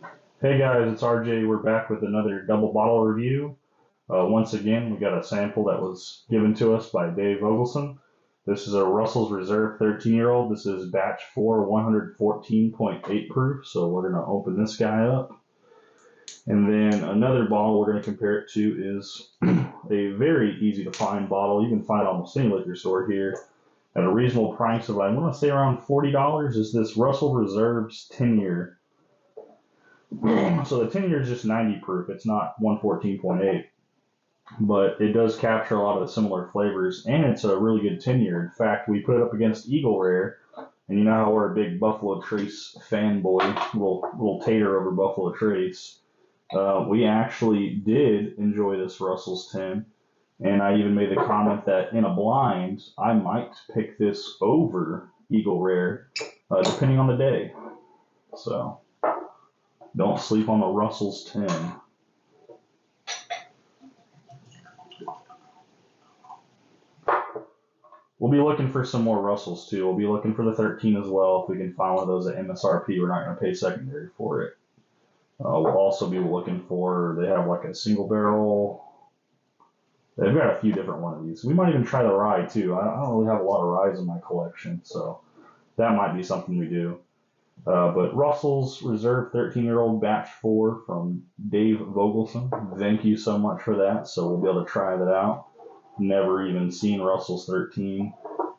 Hey guys, it's RJ. We're back with another double bottle review. Once again, we got a sample that was given to us by Dave Vogelson. This is a Russell's Reserve 13-year-old. This is batch 4, 114.8 proof. So we're going to open this guy up. And then another bottle we're going to compare it to is a very easy to find bottle. You can find almost any liquor store here at a reasonable price of, I want to say, around $40. Is this Russell Reserve's 10-year. So the 10 year is just 90 proof. It's not 114.8, but it does capture a lot of the similar flavors, and it's a really good 10 year. In fact, we put it up against Eagle Rare, and you know how we're a big Buffalo Trace fanboy, little tater over Buffalo Trace. We actually did enjoy this Russell's 10, and I even made the comment that in a blind, I might pick this over Eagle Rare, depending on the day. So. Don't sleep on the Russell's 10. We'll be looking for some more Russells too. We'll be looking for the 13 as well. If we can find one of those at MSRP, we're not going to pay secondary for it. We'll also be looking for, they have like a single barrel. They've got a few different one of these. We might even try the rye too. I don't really have a lot of ryes in my collection, so that might be something we do. But Russell's Reserve 13-year-old batch 4 from Dave Vogelson. Thank you so much for that. So we'll be able to try that out. Never even seen Russell's 13,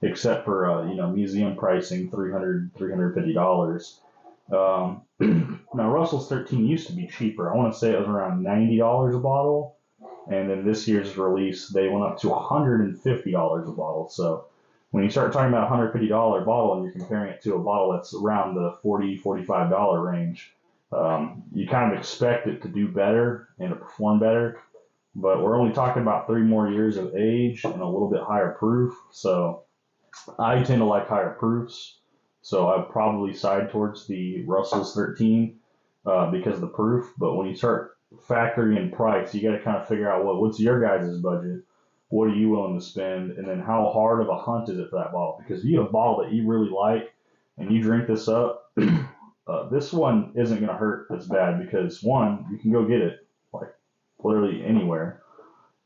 except for museum pricing, $350. Now Russell's 13 used to be cheaper. I want to say it was around $90 a bottle, and then this year's release they went up to $150 a bottle. So when you start talking about a $150 bottle and you're comparing it to a bottle that's around the $40, $45 range, you kind of expect it to do better and to perform better. But we're only talking about 3 more years of age and a little bit higher proof. So I tend to like higher proofs. So I'd probably side towards the Russell's 13 because of the proof. But when you start factoring in price, you got to kind of figure out what's your guys' budget. What are you willing to spend, and then how hard of a hunt is it for that bottle? Because you get a bottle that you really like, and you drink this up, this one isn't going to hurt as bad because, one, you can go get it like literally anywhere,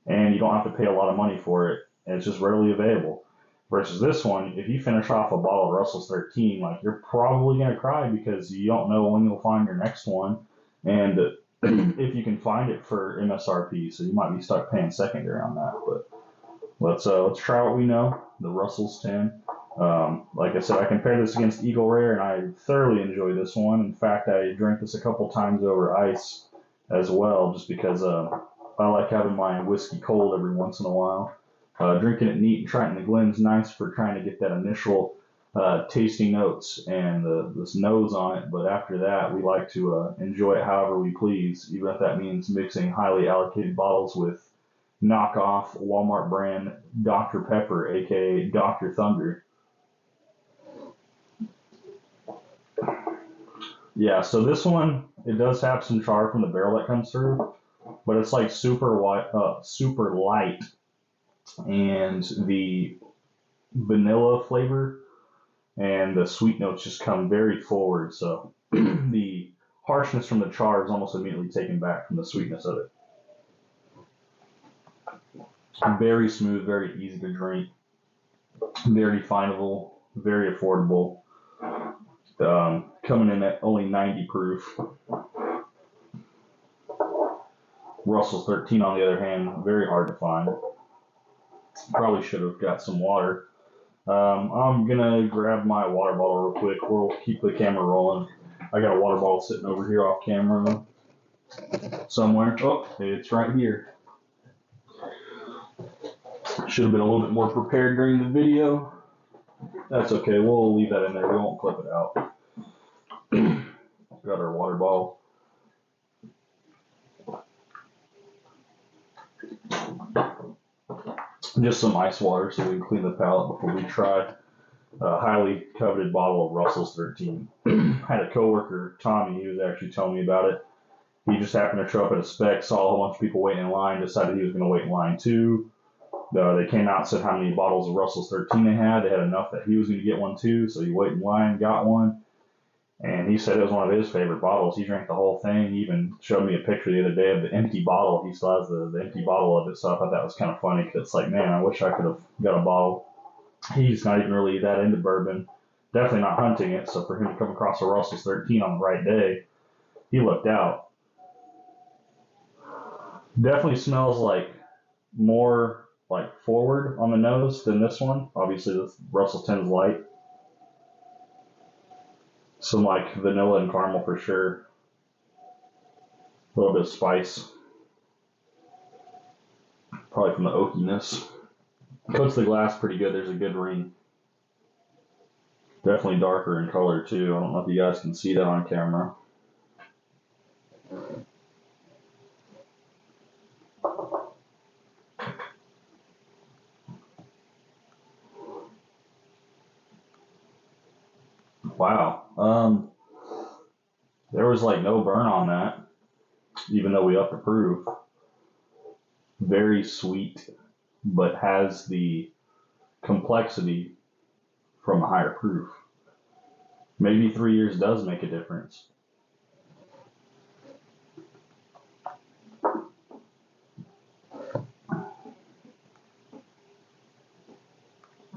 and you don't have to pay a lot of money for it, and it's just readily available. Versus this one, if you finish off a bottle of Russell's 13, like you're probably going to cry because you don't know when you'll find your next one, and if you can find it for MSRP, so you might be stuck paying secondary on that, but. Let's try what we know, the Russell's 10. Like I said, I compared this against Eagle Rare, and I thoroughly enjoy this one. In fact, I drank this a couple times over ice as well, just because I like having my whiskey cold every once in a while. Drinking it neat and trying the Glen's nice for trying to get that initial tasty notes and this nose on it, but after that, we like to enjoy it however we please, even if that means mixing highly allocated bottles with knockoff Walmart brand Dr. Pepper, aka Dr. Thunder. Yeah, so this one, it does have some char from the barrel that comes through, but it's like super light, and the vanilla flavor and the sweet notes just come very forward. So the harshness from the char is almost immediately taken back from the sweetness of it. Very smooth, very easy to drink, very findable, very affordable. Coming in at only 90 proof. Russell's 13, on the other hand, very hard to find. Probably should have got some water. I'm gonna grab my water bottle real quick. We'll keep the camera rolling. I got a water bottle sitting over here off camera somewhere. Oh, it's right here. Should have been a little bit more prepared during the video. That's okay, we'll leave that in there, we won't clip it out. Got our water bottle. Just some ice water so we can clean the palate before we try a highly coveted bottle of Russell's 13. Had a coworker, Tommy, he was actually telling me about it. He just happened to show up at a spec, saw a whole bunch of people waiting in line, decided he was going to wait in line too. They came out and said how many bottles of Russell's 13 they had. They had enough that he was going to get one too, so he waited in line, got one. And he said it was one of his favorite bottles. He drank the whole thing. He even showed me a picture the other day of the empty bottle. He still has the empty bottle of it. So I thought that was kind of funny because it's like, man, I wish I could have got a bottle. He's not even really that into bourbon. Definitely not hunting it. So for him to come across a Russell's 13 on the right day, he looked out. Definitely smells like more like forward on the nose than this one. Obviously, this Russell's 10 is light. Some like vanilla and caramel for sure. A little bit of spice, probably from the oakiness. Coats the glass pretty good. There's a good ring. Definitely darker in color too. I don't know if you guys can see that on camera. Wow. There was like no burn on that, even though we upped the proof. Very sweet, but has the complexity from a higher proof. Maybe 3 years does make a difference.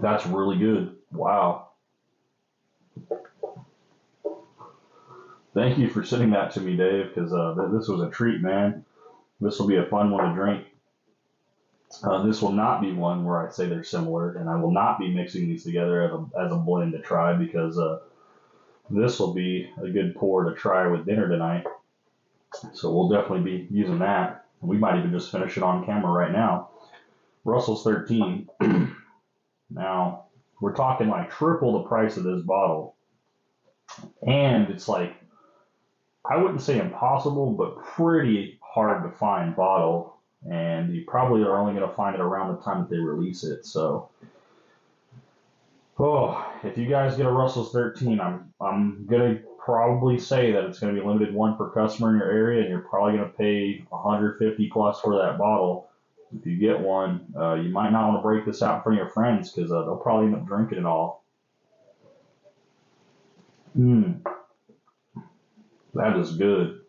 That's really good. Wow. Thank you for sending that to me, Dave, because this was a treat, man. This will be a fun one to drink. This will not be one where I say they're similar, and I will not be mixing these together as a blend to try because this will be a good pour to try with dinner tonight. So we'll definitely be using that. We might even just finish it on camera right now. Russell's 13. Now, we're talking like triple the price of this bottle. And it's like, I wouldn't say impossible, but pretty hard to find bottle. And you probably are only going to find it around the time that they release it. So, if you guys get a Russell's 13, I'm going to probably say that it's going to be limited one per customer in your area, and you're probably going to pay 150 plus for that bottle. If you get one, you might not want to break this out in front of your friends because they'll probably end up drinking it all. That is good.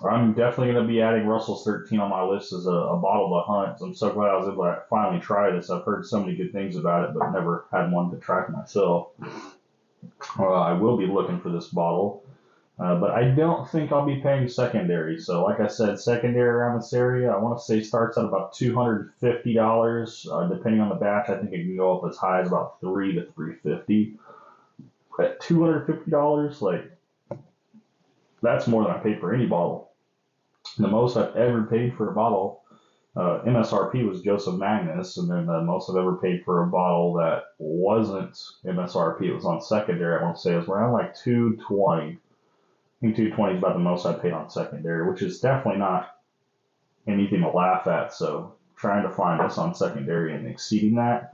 I'm definitely going to be adding Russell's 13 on my list as a bottle to hunt. I'm so glad I was able to finally try this. I've heard so many good things about it, but never had one to try myself. I will be looking for this bottle, but I don't think I'll be paying secondary. So, like I said, secondary around this area, I want to say starts at about $250. Depending on the batch, I think it can go up as high as about $300 to $350. At $250, like that's more than I paid for any bottle. The most I've ever paid for a bottle, MSRP was Joseph Magnus, and then the most I've ever paid for a bottle that wasn't MSRP, it was on secondary. I want to say it was around like 220. I think 220 is about the most I paid on secondary, which is definitely not anything to laugh at. So trying to find this on secondary and exceeding that,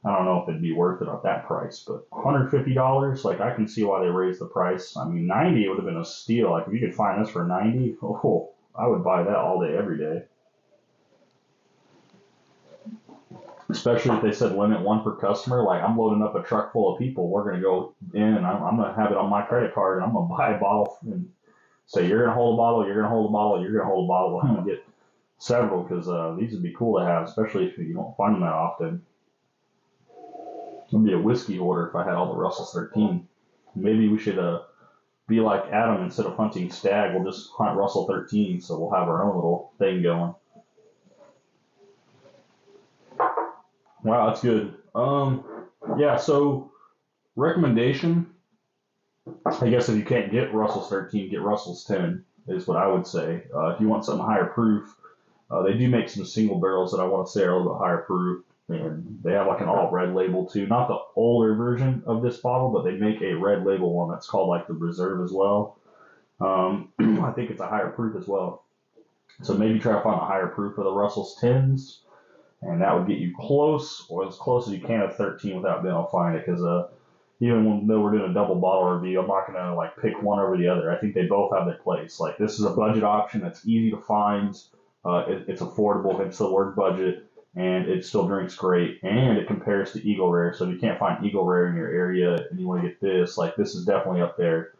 I don't know if it'd be worth it at that price, but $150, like I can see why they raised the price. I mean, 90 would have been a steal. Like if you could find this for 90, oh, I would buy that all day, every day. Especially if they said limit one per customer. Like I'm loading up a truck full of people. We're gonna go in, and I'm gonna have it on my credit card, and I'm gonna buy a bottle and say you're gonna hold a bottle, you're gonna hold a bottle, you're gonna hold a bottle. I'm gonna get several because these would be cool to have, especially if you don't find them that often. I'd be a whiskey hoarder if I had all the Russell's 13. Maybe we should be like Adam, instead of hunting stag, we'll just hunt Russell 13, so we'll have our own little thing going. Wow, that's good. Yeah, so recommendation, I guess if you can't get Russell's 13, get Russell's 10 is what I would say. If you want something higher proof, they do make some single barrels that I want to say are a little bit higher proof, and they have like an all red label too. Not the older version of this bottle, but they make a red label one that's called like the Reserve as well. I think it's a higher proof as well. So maybe try to find a higher proof of the Russell's 10s, and that would get you close, or as close as you can to 13 without being able to find it. Because even though we're doing a double bottle review, I'm not gonna like pick one over the other. I think they both have their place. Like this is a budget option that's easy to find. It's affordable. It's still worth budget, and it still drinks great, and it compares to Eagle Rare. So if you can't find Eagle Rare in your area and you want to get this, like this is definitely up there.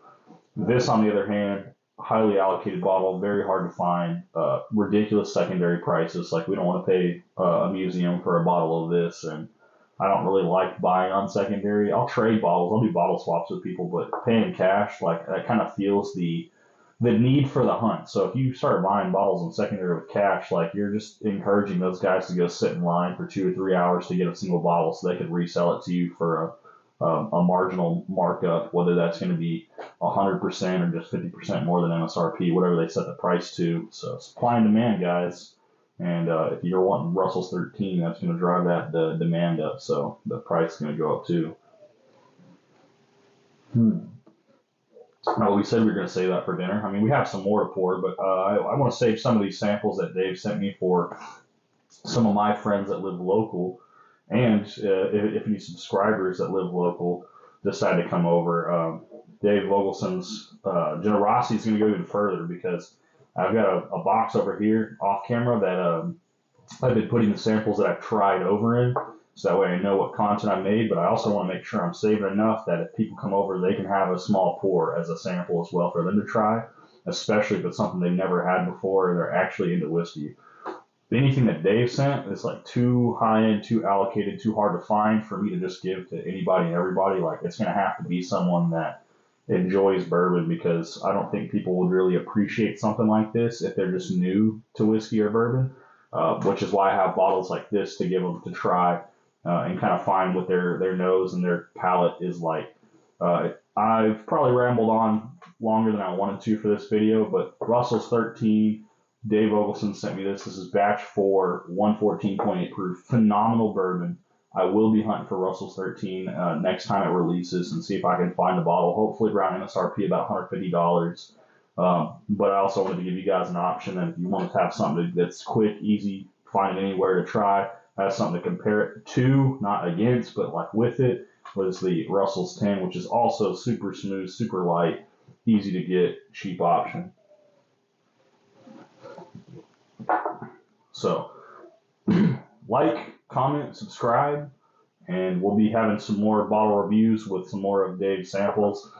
This, on the other hand, highly allocated bottle, very hard to find, ridiculous secondary prices. Like, we don't want to pay a museum for a bottle of this, and I don't really like buying on secondary. I'll trade bottles, I'll do bottle swaps with people, but paying cash, like, that kind of feels the need for the hunt. So if you start buying bottles in secondary with cash, like, you're just encouraging those guys to go sit in line for 2 or 3 hours to get a single bottle so they could resell it to you for a marginal markup, whether that's going to be 100% or just 50% more than MSRP, whatever they set the price to. So supply and demand, guys. And if you're wanting Russell's 13, that's going to drive that the demand up. So the price is going to go up too. We said we were going to save that for dinner. I mean, we have some more to pour, but I want to save some of these samples that Dave sent me for some of my friends that live local. And if any subscribers that live local decide to come over, Dave Vogelson's generosity is going to go even further, because I've got a box over here off camera that I've been putting the samples that I've tried over in, so that way I know what content I made, but I also want to make sure I'm saving enough that if people come over, they can have a small pour as a sample as well for them to try, especially if it's something they've never had before and they're actually into whiskey. Anything that Dave sent is like too high end, too allocated, too hard to find for me to just give to anybody and everybody. Like, it's going to have to be someone that enjoys bourbon, because I don't think people would really appreciate something like this if they're just new to whiskey or bourbon, which is why I have bottles like this to give them to try and kind of find what their nose and their palate is like. I've probably rambled on longer than I wanted to for this video, but Russell's 13, Dave Ogelson sent me this. This is batch 4, 114.8 proof, phenomenal bourbon. I will be hunting for Russell's 13 next time it releases and see if I can find a bottle, hopefully around MSRP, about $150. But I also wanted to give you guys an option that if you want to have something that's quick, easy, find it anywhere to try, have something to compare it to, not against, but like with it, was the Russell's 10, which is also super smooth, super light, easy to get, cheap option. So, like, comment, subscribe, and we'll be having some more bottle reviews with some more of Dave's samples.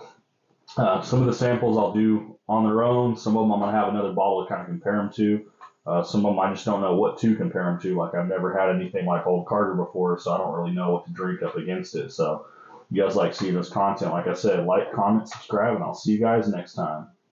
Some of the samples I'll do on their own. Some of them I'm going to have another bottle to kind of compare them to. Some of them I just don't know what to compare them to. Like, I've never had anything like Old Carter before, so I don't really know what to drink up against it. So, if you guys like seeing this content, like I said, like, comment, subscribe, and I'll see you guys next time.